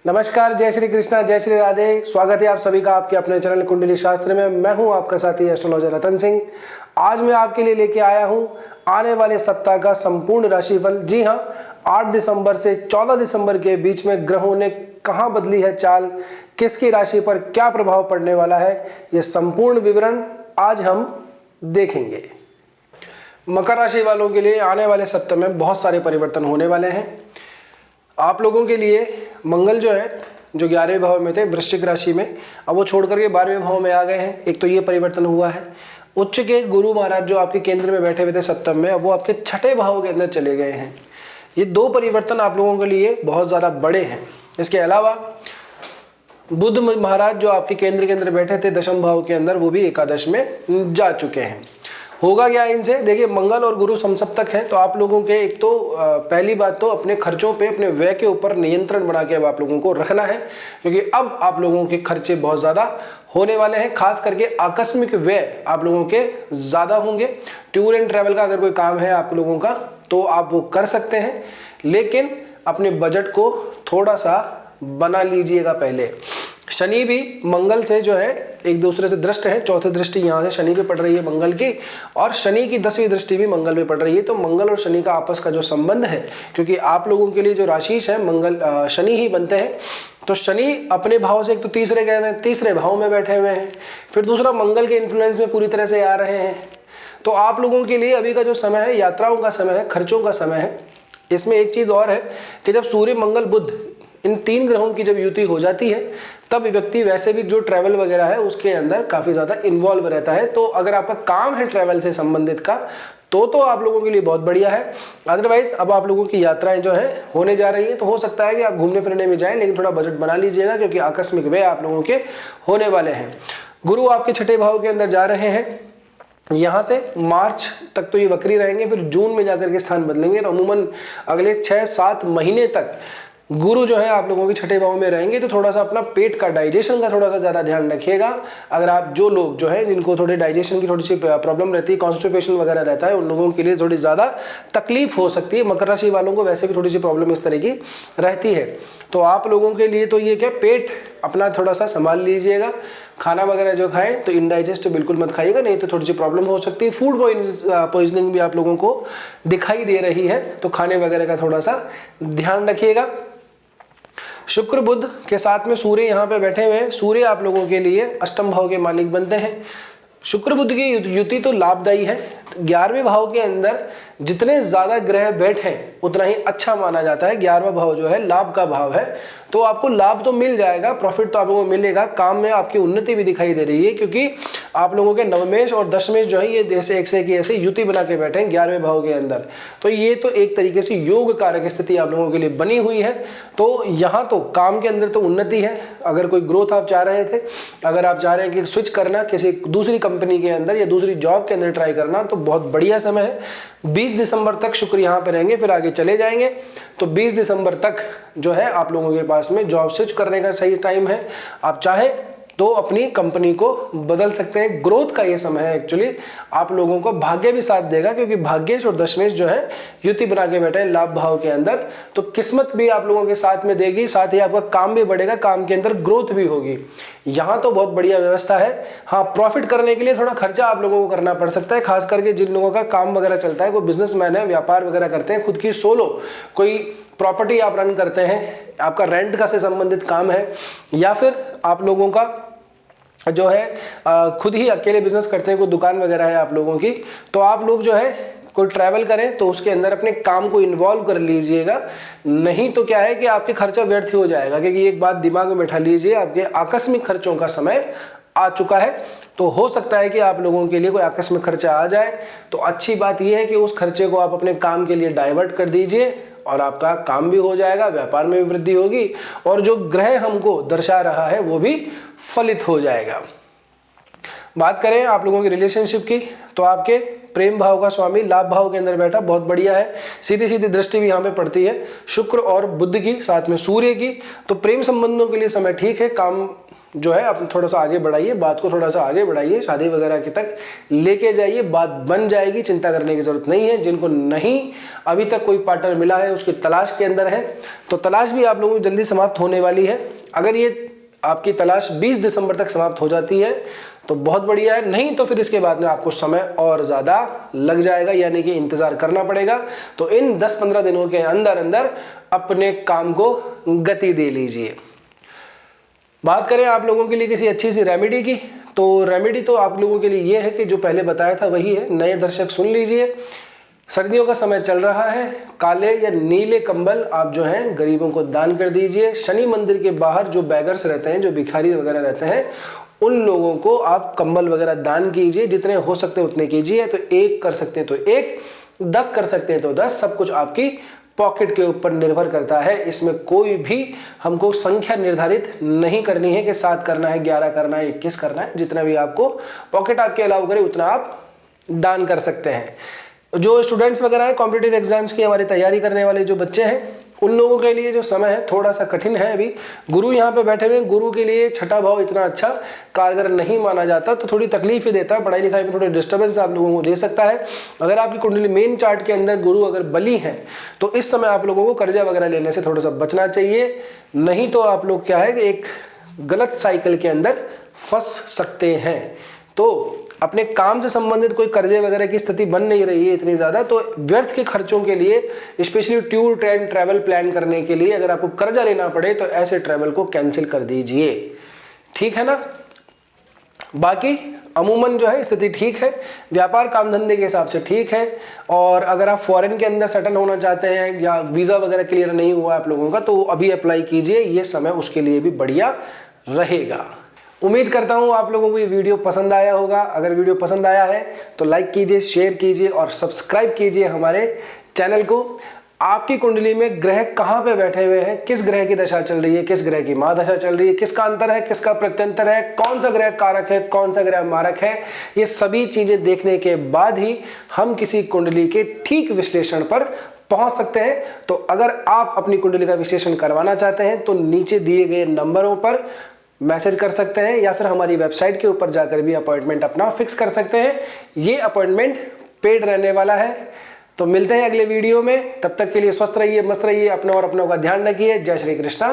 नमस्कार, जय श्री कृष्णा, जय श्री राधे। स्वागत है आप सभी का आपके अपने चैनल कुंडली शास्त्र में। मैं हूं आपका साथी एस्ट्रोलॉजर रतन सिंह। आज मैं आपके लिए लेके आया हूं आने वाले सप्ताह का संपूर्ण राशिफल। जी हां, 8 दिसंबर से 14 दिसंबर के बीच में ग्रहों ने कहां बदली है चाल, किसकी राशि पर क्या प्रभाव पड़ने वाला है, ये संपूर्ण विवरण आज हम देखेंगे। मकर राशि वालों के लिए आने वाले सप्ताह में बहुत सारे परिवर्तन होने वाले हैं। आप लोगों के लिए मंगल जो है, जो 11वें भाव में थे वृश्चिक राशि में, अब वो छोड़ करके 12वें भाव में आ गए हैं। एक तो ये परिवर्तन हुआ है। उच्च के गुरु महाराज जो आपके केंद्र में बैठे हुए थे सप्तम में, अब वो आपके छठे भाव के अंदर चले गए हैं। ये दो परिवर्तन आप लोगों के लिए बहुत ज़्यादा बड़े हैं। इसके अलावा बुध महाराज जो आपके केंद्र के अंदर बैठे थे दशम भाव के अंदर, वो भी एकादश में जा चुके हैं। होगा क्या इनसे? देखिए, मंगल और गुरु समसप्तक हैं, तो आप लोगों के एक तो पहली बात तो अपने खर्चों पे, अपने व्यय के ऊपर नियंत्रण बना के अब आप लोगों को रखना है, क्योंकि अब आप लोगों के खर्चे बहुत ज़्यादा होने वाले हैं। खास करके आकस्मिक व्यय आप लोगों के ज़्यादा होंगे। टूर एंड ट्रैवल का अगर कोई काम है आप लोगों का तो आप वो कर सकते हैं, लेकिन अपने बजट को थोड़ा सा बना लीजिएगा पहले। शनि भी मंगल से जो है एक दूसरे से दृष्ट है। चौथी दृष्टि यहाँ से शनि पे पड़ रही है मंगल की, और शनि की 10वीं दृष्टि भी मंगल पे पड़ रही है। तो मंगल और शनि का आपस का जो संबंध है, क्योंकि आप लोगों के लिए जो राशिश है मंगल शनि ही बनते हैं, तो शनि अपने भाव से एक तो तीसरे गए हुए हैं, तीसरे भाव में बैठे हुए हैं, फिर दूसरा मंगल के इन्फ्लुएंस में पूरी तरह से आ रहे हैं। तो आप लोगों के लिए अभी का जो समय है यात्राओं का समय है, खर्चों का समय है। इसमें एक चीज़ और है कि जब सूर्य मंगल बुध इन तीन ग्रहों की जब युति हो जाती है, तब व्यक्ति वैसे भी जो ट्रैवल वगैरह है उसके अंदर काफ़ी ज़्यादा इन्वॉल्व रहता है। तो अगर आपका काम है ट्रैवल से संबंधित का, तो आप लोगों के लिए बहुत बढ़िया है। अदरवाइज अब आप लोगों की यात्राएं जो है होने जा रही हैं, तो हो सकता है कि आप घूमने फिरने में जाएं, लेकिन थोड़ा बजट बना लीजिएगा, क्योंकि आकस्मिक व्यय आप लोगों के होने वाले हैं। गुरु आपके छठे भाव के अंदर जा रहे हैं। यहाँ से मार्च तक तो ये वक्री रहेंगे, फिर जून में जाकर के स्थान बदलेंगे। और अमूमन अगले 6-7 महीने तक गुरु जो है आप लोगों के छठे भाव में रहेंगे। तो थोड़ा सा अपना पेट का, डाइजेशन का थोड़ा सा ज़्यादा ध्यान रखिएगा। अगर आप जो लोग जो है जिनको थोड़े डाइजेशन की थोड़ी सी प्रॉब्लम रहती है, कॉन्स्टिपेशन वगैरह रहता है, उन लोगों के लिए थोड़ी ज़्यादा तकलीफ हो सकती है। मकर राशि वालों को वैसे भी थोड़ी सी प्रॉब्लम इस तरह की रहती है। तो आप लोगों के लिए तो ये क्या, पेट अपना थोड़ा सा संभाल लीजिएगा। खाना वगैरह जो खाएं तो इनडाइजेस्ट बिल्कुल मत खाइएगा, नहीं तो थोड़ी सी प्रॉब्लम हो सकती है। फूड पॉइजनिंग भी आप लोगों को दिखाई दे रही है, तो खाने वगैरह का थोड़ा सा ध्यान रखिएगा। शुक्र बुध के साथ में सूर्य यहाँ पे बैठे हुए हैं। सूर्य आप लोगों के लिए अष्टम भाव के मालिक बनते हैं। शुक्र बुध की युति तो लाभदायी है। 11वें भाव के अंदर जितने ज्यादा ग्रह बैठे उतना ही अच्छा माना जाता है। 11वां भाव जो है लाभ का भाव है, तो आपको लाभ तो मिल जाएगा, प्रॉफिट तो आप लोगों को मिलेगा। काम में आपकी उन्नति भी दिखाई दे रही है, क्योंकि आप लोगों के नवमेश और दशमेश जो है ये जैसे एक से एक ऐसे युति बना के बैठे हैं 11वें भाव के अंदर। तो ये तो एक तरीके से योग कारक स्थिति आप लोगों के लिए बनी हुई है। तो यहाँ तो काम के अंदर तो उन्नति है। अगर कोई ग्रोथ आप चाह रहे थे, अगर आप चाह रहे हैं कि स्विच करना किसी दूसरी कंपनी के अंदर या दूसरी जॉब के अंदर ट्राई करना, तो बहुत बढ़िया समय है। 20 दिसंबर तक शुक्र यहाँ पे रहेंगे, फिर आगे चले जाएंगे। तो 20 दिसंबर तक जो है आप लोगों के पास में जॉब स्विच करने का सही टाइम है। आप चाहे तो अपनी कंपनी को बदल सकते हैं। ग्रोथ का ये समय है। एक्चुअली आप लोगों को भाग्य भी साथ देगा, क्योंकि भाग्येश और दशमेश जो है युति बना के बैठे हैं लाभ भाव के अंदर। तो किस्मत भी आप लोगों के साथ में देगी, साथ ही आपका काम भी बढ़ेगा, काम के अंदर ग्रोथ भी होगी। यहाँ तो बहुत बढ़िया व्यवस्था है। हाँ, प्रॉफिट करने के लिए थोड़ा खर्चा आप लोगों को करना पड़ सकता है, खास करके जिन लोगों का काम वगैरह चलता है, कोई बिजनेसमैन है, व्यापार वगैरह करते हैं, खुद की सोलो कोई प्रॉपर्टी आप रन करते हैं, आपका रेंट का से संबंधित काम है, या फिर आप लोगों का जो है खुद ही अकेले बिजनेस करते हैं, कोई दुकान वगैरह है आप लोगों की, तो आप लोग जो है कोई ट्रैवल करें तो उसके अंदर अपने काम को इन्वॉल्व कर लीजिएगा। नहीं तो क्या है कि आपके खर्चा व्यर्थ हो जाएगा, क्योंकि एक बात दिमाग में बैठा लीजिए, आपके आकस्मिक खर्चों का समय आ चुका है। तो हो सकता है कि आप लोगों के लिए कोई आकस्मिक खर्चा आ जाए, तो अच्छी बात यह है कि उस खर्चे को आप अपने काम के लिए डाइवर्ट कर दीजिए, और आपका काम भी हो जाएगा, व्यापार में भी वृद्धि होगी, और जो ग्रह हमको दर्शा रहा है वो भी फलित हो जाएगा। बात करें आप लोगों की रिलेशनशिप की, तो आपके प्रेम भाव का स्वामी लाभ भाव के अंदर बैठा, बहुत बढ़िया है। सीधी सीधी दृष्टि भी यहाँ पे पड़ती है शुक्र और बुध की, साथ में सूर्य की। तो प्रेम संबंधों के लिए समय ठीक है। काम जो है आप थोड़ा सा आगे बढ़ाइए, बात को थोड़ा सा आगे बढ़ाइए, शादी वगैरह के तक लेके जाइए, बात बन जाएगी, चिंता करने की जरूरत नहीं है। जिनको नहीं अभी तक कोई पार्टनर मिला है, उसकी तलाश के अंदर है, तो तलाश भी आप लोगों की जल्दी समाप्त होने वाली है। अगर ये आपकी तलाश 20 दिसंबर तक समाप्त हो जाती है तो बहुत बढ़िया है, नहीं तो फिर इसके बाद में आपको समय और ज़्यादा लग जाएगा, यानी कि इंतज़ार करना पड़ेगा। तो इन 10-15 दिनों के अंदर अंदर अपने काम को गति दे लीजिए। बात करें आप लोगों के लिए किसी अच्छी सी रेमेडी की, तो रेमेडी तो आप लोगों के लिए ये है कि जो पहले बताया था वही है। नए दर्शक सुन लीजिए, सर्दियों का समय चल रहा है, काले या नीले कंबल आप जो हैं गरीबों को दान कर दीजिए। शनि मंदिर के बाहर जो बैगर्स रहते हैं, जो भिखारी वगैरह रहते हैं, उन लोगों को आप कंबल वगैरह दान कीजिए, जितने हो सकते हैं उतने कीजिए। तो 1 कर सकते हैं तो 1, 10 कर सकते हैं तो 10, सब कुछ आपकी पॉकेट के ऊपर निर्भर करता है। इसमें कोई भी हमको संख्या निर्धारित नहीं करनी है कि 7 करना है, 11 करना है, 21 करना है। जितना भी आपको पॉकेट आपके अलाउ करे उतना आप दान कर सकते हैं। जो स्टूडेंट्स वगैरह हैं, कॉम्पिटिटिव एग्जाम्स की हमारी तैयारी करने वाले जो बच्चे हैं, उन लोगों के लिए जो समय है थोड़ा सा कठिन है। अभी गुरु यहाँ पे बैठे हुए हैं, गुरु के लिए छठा भाव इतना अच्छा कारगर नहीं माना जाता, तो थोड़ी तकलीफ ही देता है, पढ़ाई लिखाई में थोड़ी डिस्टर्बेंस आप लोगों को दे सकता है। अगर आपकी कुंडली मेन चार्ट के अंदर गुरु अगर बली है तो इस समय आप लोगों को कर्जा वगैरह लेने से थोड़ा सा बचना चाहिए, नहीं तो आप लोग क्या है कि एक गलत साइकिल के अंदर फंस सकते हैं। तो अपने काम से संबंधित कोई कर्जे वगैरह की स्थिति बन नहीं रही है इतनी ज़्यादा, तो व्यर्थ के खर्चों के लिए, specially tour train travel plan करने के लिए अगर आपको कर्जा लेना पड़े तो ऐसे ट्रैवल को कैंसिल कर दीजिए, ठीक है ना। बाकी अमूमन जो है स्थिति ठीक है, व्यापार काम धंधे के हिसाब से ठीक है। और अगर आप फॉरेन के अंदर सेटल होना चाहते हैं या वीज़ा वगैरह क्लियर नहीं हुआ आप लोगों का, तो अभी अप्लाई कीजिए, ये समय उसके लिए भी बढ़िया रहेगा। उम्मीद करता हूँ आप लोगों को ये वीडियो पसंद आया होगा। अगर वीडियो पसंद आया है तो लाइक कीजिए, शेयर कीजिए और सब्सक्राइब कीजिए हमारे चैनल को। आपकी कुंडली में ग्रह कहाँ पे बैठे हुए हैं, किस ग्रह की दशा चल रही है, किस ग्रह की महादशा चल रही है, किसका अंतर है, किसका प्रत्यंतर है, कौन सा ग्रह कारक है, कौन सा ग्रह मारक है, ये सभी चीजें देखने के बाद ही हम किसी कुंडली के ठीक विश्लेषण पर पहुंच सकते हैं। तो अगर आप अपनी कुंडली का विश्लेषण करवाना चाहते हैं तो नीचे दिए गए नंबरों पर मैसेज कर सकते हैं या फिर हमारी वेबसाइट के ऊपर जाकर भी अपॉइंटमेंट अपना फिक्स कर सकते हैं। ये अपॉइंटमेंट पेड रहने वाला है। तो मिलते हैं अगले वीडियो में, तब तक के लिए स्वस्थ रहिए, मस्त रहिए, अपने और अपनों का ध्यान रखिए। जय श्री कृष्णा।